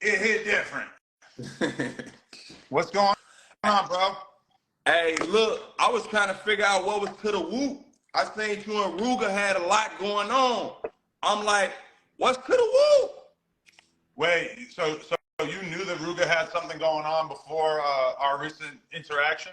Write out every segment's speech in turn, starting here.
it hit different. What's going on, bro? Hey, look, I was trying to figure out what was to the whoop. I seen you and Rooga had a lot going on. I'm like, what's to the whoop? Wait, so you knew that Rooga had something going on before our recent interaction?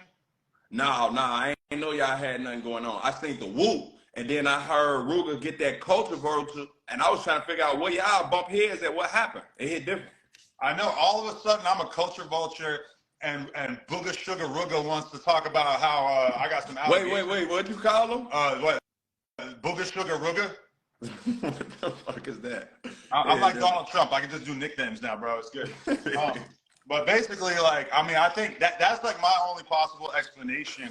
No, I ain't know y'all had nothing going on. I seen the whoop, and then I heard Rooga get that culture vulture, and I was trying to figure out where y'all bump heads at. What happened? It hit different. I know all of a sudden I'm a culture vulture, and Booga Sugar Rooga wants to talk about how I got some allegations. Wait, what'd you call him? What? Booga Sugar Rooga? What the fuck is that? I'm like Donald Trump. I can just do nicknames now, bro. It's good. But basically, like, I mean, I think that's like my only possible explanation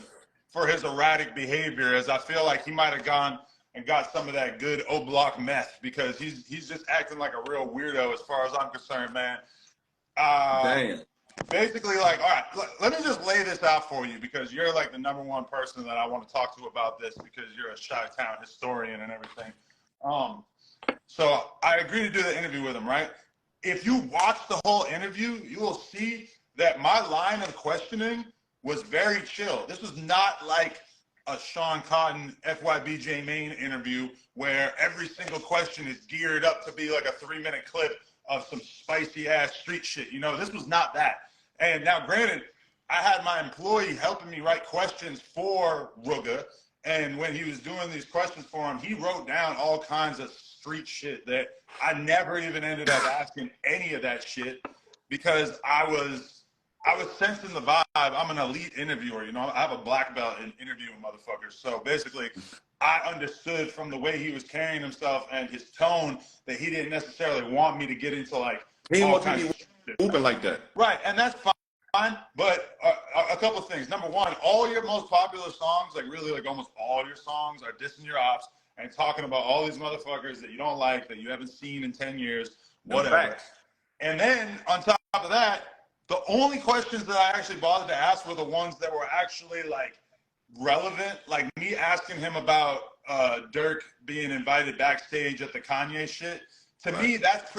for his erratic behavior, is I feel like he might have gone and got some of that good O-block meth, because he's just acting like a real weirdo as far as I'm concerned, man. Damn. Basically, like, all right, let me just lay this out for you, because you're like the #1 person that I want to talk to about this, because you're a Chi-Town historian and everything. So I agreed to do the interview with him, right? If you watch the whole interview, you will see that my line of questioning was very chill. This was not like a Sean Cotton, FYB J Mane interview where every single question is geared up to be like a 3-minute clip of some spicy ass street shit. You know, this was not that. And now, granted, I had my employee helping me write questions for Rooga. And when he was doing these questions for him, he wrote down all kinds of street shit that I never even ended up asking any of that shit, because I was sensing the vibe. I'm an elite interviewer, you know. I have a black belt in interviewing motherfuckers. So basically, I understood from the way he was carrying himself and his tone that he didn't necessarily want me to get into like he didn't want you to be whooping like that. Right, and that's fine. But a couple of things. Number one, all your most popular songs, like really like almost all your songs, are dissing your ops and talking about all these motherfuckers that you don't like, that you haven't seen in 10 years, whatever. And then on top of that, the only questions that I actually bothered to ask were the ones that were actually like relevant, like me asking him about Dirk being invited backstage at the Kanye shit. To me, that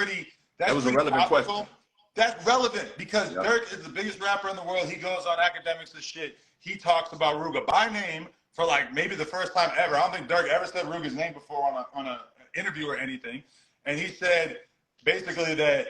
was a relevant question. That's relevant because Dirk is the biggest rapper in the world. He goes on academics and shit. He talks about Rooga by name for like maybe the first time ever. I don't think Dirk ever said Rooga's name before on an interview or anything. And he said basically that,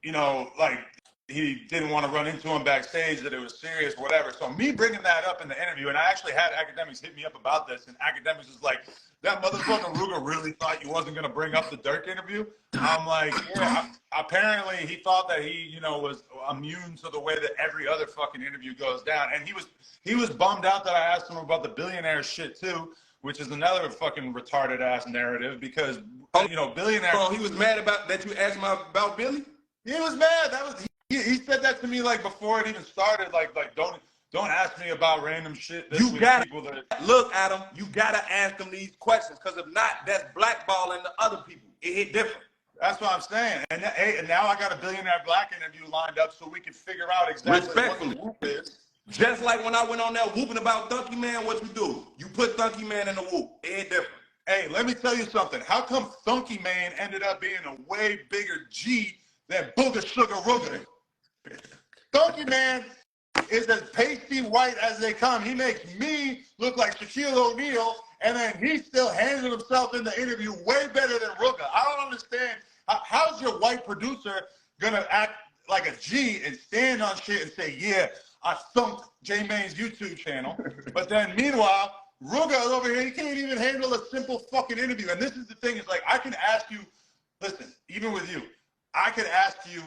you know, like he didn't want to run into him backstage, that it was serious, whatever. So me bringing that up in the interview, and I actually had academics hit me up about this, and academics was like, that motherfucking Rooga really thought you wasn't going to bring up the Dirk interview? I'm like, yeah, apparently he thought that he, you know, was immune to the way that every other fucking interview goes down. And he was bummed out that I asked him about the billionaire shit too, which is another fucking retarded ass narrative, because, you know, billionaire. Oh, he was mad about that you asked him about Billy? He was mad. He said that to me like before it even started, like don't ask me about random shit. You gotta look, Adam. You gotta ask them these questions, because if not, that's blackballing the other people. It hit different. That's what I'm saying. And now I got a billionaire black interview lined up so we can figure out exactly what the whoop is. Just like when I went on there whooping about Dunky Man, what you do? You put Dunky Man in the whoop. It hit different. Hey, let me tell you something. How come Thunky Man ended up being a way bigger G than Booga Sugar Rooga? Thunky Man is as pasty white as they come. He makes me look like Shaquille O'Neal, and then he still handled himself in the interview way better than Rooga. I don't understand. How's your white producer gonna act like a G and stand on shit and say, yeah, I thumped J Mane's YouTube channel, but then meanwhile, Rooga is over here, he can't even handle a simple fucking interview. And this is the thing, is like, I can ask you, listen, even with you, I could ask you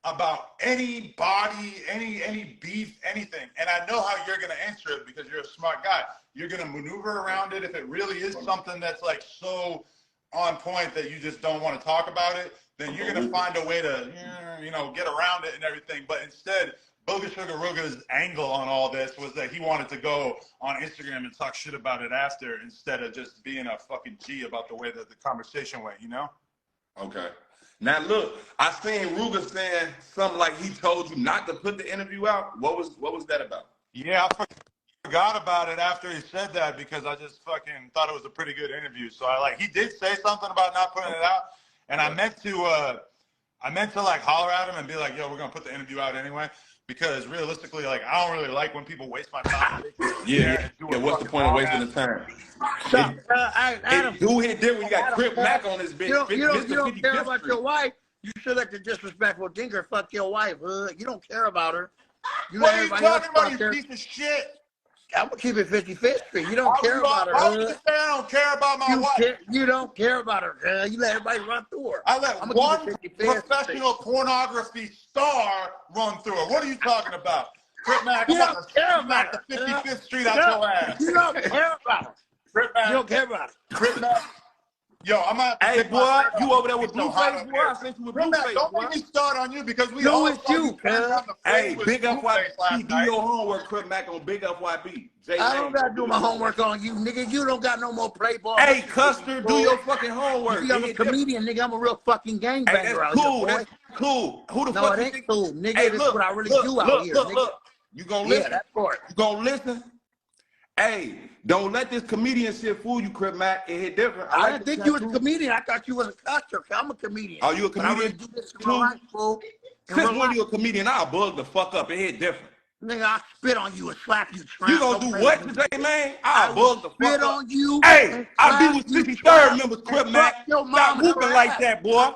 about any body, any beef, anything, and I know how you're gonna answer it because you're a smart guy. You're gonna maneuver around it if it really is something that's like so on point that you just don't want to talk about it, then you're gonna find a way to, you know, get around it and everything. But instead, Booga Sugar Rooga's angle on all this was that he wanted to go on Instagram and talk shit about it after, instead of just being a fucking G about the way that the conversation went, you know? Okay. Now look, I seen Rooga saying something like he told you not to put the interview out. What was that about? Yeah, I forgot about it after he said that, because I just fucking thought it was a pretty good interview. So he did say something about not putting it out, and I meant to I meant to like holler at him and be like, yo, we're gonna put the interview out anyway. Because realistically, like, I don't really like when people waste my time. Yeah. What's the point of wasting the time? So, Adam, dude hit there when you got CripMac on his bitch. You don't care about your wife. You should let the disrespectful dinker fuck your wife. You don't care about her. What are you talking about, you piece of shit? I'm gonna keep it 55th Street. You don't care about her. I don't care about my wife. You don't care about her. You let everybody run through her. I let one professional pornography star run through her. What are you talking about? CripMac, you don't care about her. The 55th Street out your ass. You don't care about her. CripMac. You don't care about her. CripMac. Yo, I'm gonna hey, boy, you over there with Blueface, boy. I sent you with Blueface, don't make me start on you because we all it's you, hey, Big FYB, do your homework, CripMac, on Big FYB J Mane. I don't gotta do my homework on you, nigga. You don't got no more playboy. Hey, Custer, do your fucking homework. I'm a comedian, nigga. I'm a real fucking gangbanger out cool, here, boy. That's cool. Who the no, fuck it ain't cool, nigga. Hey, this is what I really do out here, nigga. Look. You gonna listen? Yeah, that's for it. You gonna listen? Hey, don't let this comedian shit fool you, CripMac. It hit different. I didn't think you was a comedian. I thought you was a custer. I'm a comedian. Are you a comedian? But I really do this in real life, fool. Since when you a comedian, I'll bug the fuck up. It hit different. Nigga, I'll spit on you and slap you. You gonna do what today, man? I'll bug the fuck up. Spit on you. Hey, I be with 63rd members, CripMac. Stop whooping like that, boy.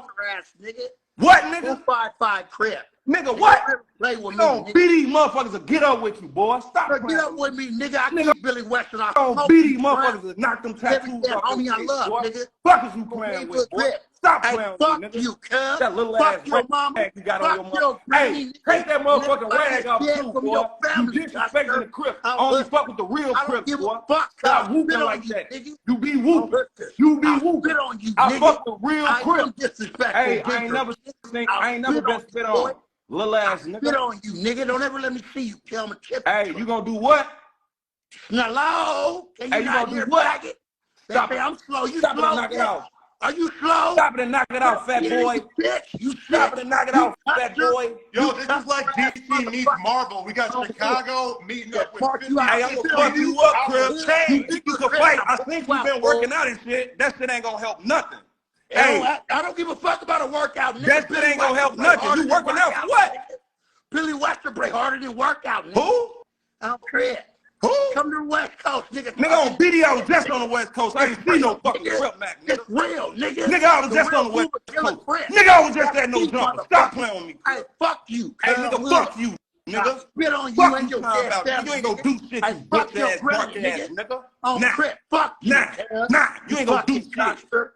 What, nigga? 255 Crip. Nigga, what? Play with me, don't beat these motherfuckers to get up with you, boy. Stop. Get up with me, nigga. I keep Billy Western. I don't beat these motherfuckers to knock them tattoos off. Homie, I love, nigga. Fuck is you playing with, boy? Stop playing with me, nigga. Fuck you, cuz. That little ass rag you got on your mouth. Hey, take that motherfucking rag off too, boy. You disrespecting the Crip. Only fuck with the real Crip, boy. Stop whooping like that. You be whooping. You be whooping. I fuck the real Crip. Hey, I ain't never been spit on. Little ass nigga. Spit on you, nigga. Don't ever let me see you kill me. Hey, you gonna do what? Hello? Can you not gonna do what? Stop it. I'm slow. You stop slow. It and knock it out. Are you slow? Stop it and knock it out, fat boy. You stop it and knock it out, fat boy. Yo, this is like DC meets Marvel. We got Chicago meeting up with 50. Hey, I'm gonna fuck you up, Crip. You think you can fight? I think you've been working out and shit. That shit ain't gonna help nothing. Hey, I don't give a fuck about a workout, nigga. That shit ain't gonna help nothing. You working out for what? Billy Western play harder than workout, nigga. Who? I'm Chris. Who? Come to the West Coast, nigga. Nigga on video just on the West Coast. I ain't see no fucking CripMac, nigga. It's real, nigga. Nigga, I was just on the West Coast. Nigga, I was just at no jumper. Stop playing with me. Hey, fuck you. Hey, nigga, fuck you, nigga. Spit on you and your ass. You ain't gonna do shit, you bitch ass, dark ass, nigga. On Crip, fuck you. Nah, you ain't gonna do shit.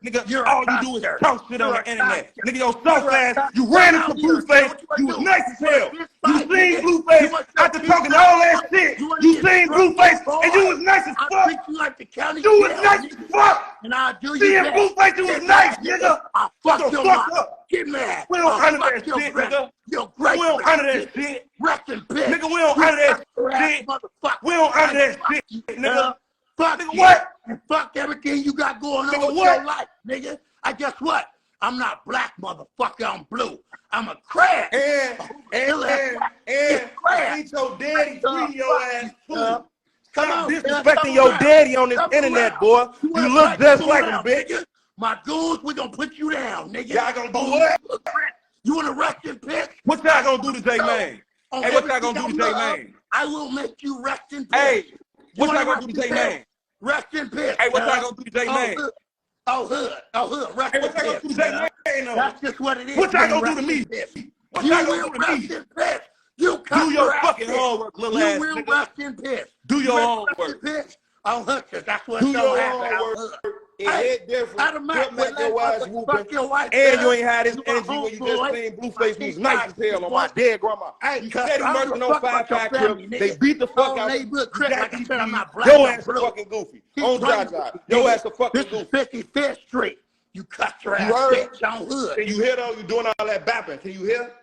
Nigga, all you do is talk shit on the internet. Nigga, your soft ass, you ran into Blueface, you was nice as hell. You seen Blueface after talking all that shit. You seen Blueface and you was nice as fuck. You was nice as fuck. And I'll do you seeing Blueface, you was nice, nigga. I'll fuck your mom. Get mad. We don't honor that shit, nigga. We don't honor that shit. Rest in peace. Nigga, we don't honor that shit. We don't honor that shit, nigga. Fuck nigga, what? And fuck everything you got going on with what? your life, nigga. I guess what? I'm not black, motherfucker. I'm blue. I'm a crab. And I beat your daddy treating your ass fool. Stop disrespecting your daddy on this internet, boy. You look just like him, bitch. My goons, we gonna put you down, nigga. Y'all gonna do what? You wanna rest in peace? What y'all gonna do to J Mane? Hey, what y'all gonna do to J Mane? I will make you rest in peace. Hey, what y'all gonna do to J Mane? Rest in peace. Hey, what y'all gonna do to J Mane? Oh, hood. Rest in peace. Hey, what y'all gonna do to J Mane? That's just what it is. What y'all gonna do to me? What y'all gonna do to me? You do your fucking homework, little ass nigga. You will rest in peace. Do your homework. On hookers, that's what's gonna happen. It hit different. Adam Adds Crip, your ass whooping. Wife, and you ain't had this energy when you just seen Blueface was nice as hell on my dead grandma. You steady murking on 5-5 Crip. They beat the fuck out of you. Like I said, I'm not black. Your ass a fucking goofy. On JHE. Your ass a fucking goofy. This is 55th Street. You cut your ass bitch on hood. Can you hear though? You doing all that bapping. Can you hear?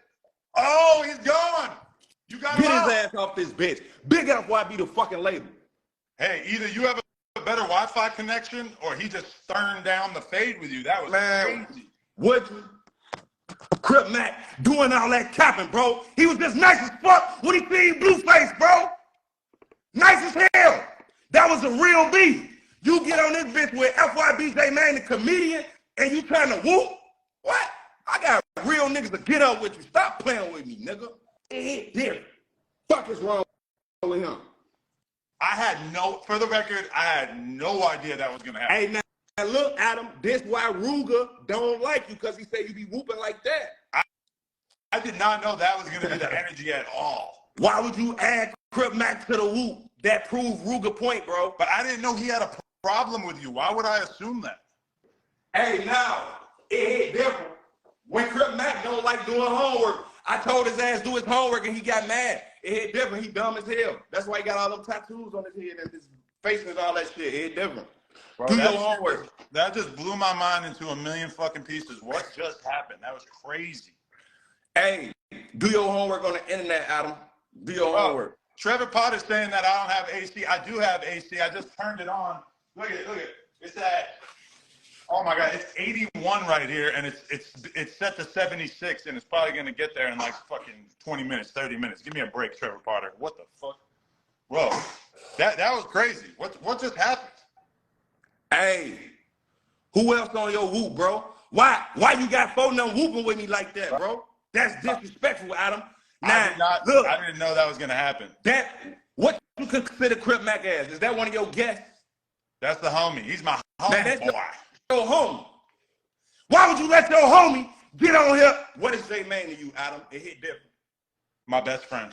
Oh, he's gone. You got Get his ass off this bitch. Big FYB the fucking label. Hey, either you have a better Wi-Fi connection or he just turned down the fade with you. That was crazy. What? CripMac doing all that capping, bro. He was just nice as fuck when he seen Blueface, bro. Nice as hell. That was a real beat. You get on this bitch with FYB J Mane, the comedian, and you trying to whoop? What? I got real niggas to get up with you. Stop playing with me, nigga. It hit different. Fuck is wrong with him? For the record, I had no idea that was gonna happen. Hey, now look, Adam, this why Rooga don't like you, because he said you be whooping like that. I did not know that was gonna be the energy at all. Why would you add CripMac to the whoop? That proved Rooga point, bro. But I didn't know he had a problem with you. Why would I assume that? Hey, now, it hit different. When CripMac don't like doing homework, I told his ass do his homework and he got mad. It hit different. He dumb as hell. That's why he got all them tattoos on his head and his face and all that shit. It hit different. Bro, do your homework. That just blew my mind into a million fucking pieces. What just happened? That was crazy. Hey, do your homework on the internet, Adam. Do your homework. Trevor Potter's saying that I don't have AC. I do have AC. I just turned it on. Look at it. Look at it. It's at, oh my God, it's 81 right here, and it's set to 76, and it's probably gonna get there in like fucking 20 minutes, 30 minutes. Give me a break, Trevor Potter. What the fuck, bro? That was crazy. What just happened? Hey, who else on your whoop, bro? Why you got phone them whooping with me like that, bro? That's disrespectful, Adam. Now, look, I didn't know that was gonna happen. What you consider CripMac as? Is that one of your guests? That's the homie. He's my homie boy. Your homie. Why would you let your homie get on here? What is J Mane to you, Adam? It hit different. My best friend.